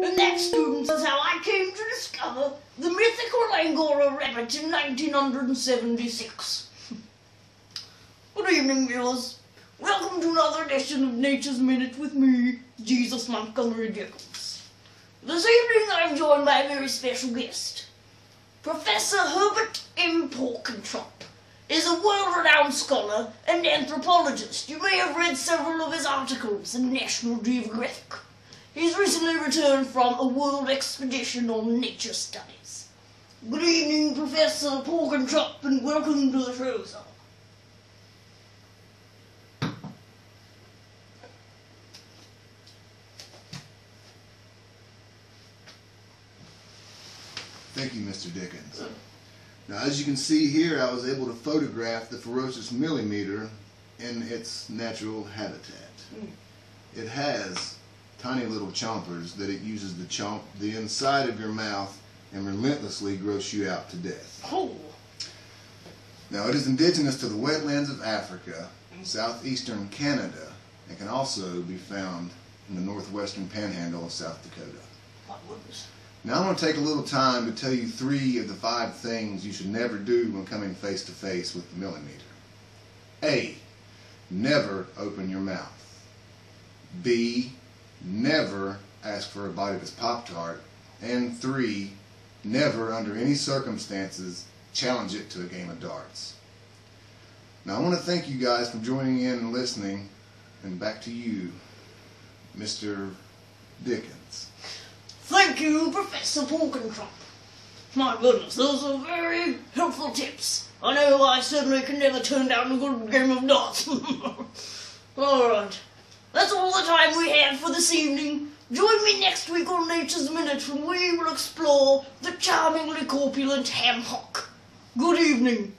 And that, students, is how I came to discover the mythical Angora rabbit in 1976. Good evening, viewers. Welcome to another edition of Nature's Minute with me, Jesus Montgomery Dickens. This evening I'm joined by a very special guest. Professor Herbert M. Porkentrop is a world-renowned scholar and anthropologist. You may have read several of his articles in National Geographic. He's recently returned from a world expedition on nature studies. Good evening, Professor Porkentrop, and welcome to the show, sir. Thank you, Mr. Dickens. Now, as you can see here, I was able to photograph the ferocious millimeter in its natural habitat. It has tiny little chompers that it uses to chomp the inside of your mouth and relentlessly gross you out to death. Oh. Now, it is indigenous to the wetlands of Africa, southeastern Canada, and can also be found in the northwestern panhandle of South Dakota. My goodness. Now I'm going to take a little time to tell you 3 of the 5 things you should never do when coming face to face with the millimeter. A. Never open your mouth. B. Never ask for a bite of its Pop-Tart. And 3. Never, under any circumstances, challenge it to a game of darts. Now I want to thank you guys for joining in and listening. And back to you, Mr. Dickens. Thank you, Professor Porkentrop. My goodness, those are very helpful tips. I know I certainly can never turn down a good game of darts. Alright, that's all the time we have for this evening. Join me next week on Nature's Minute when we will explore the charmingly corpulent ham hock. Good evening.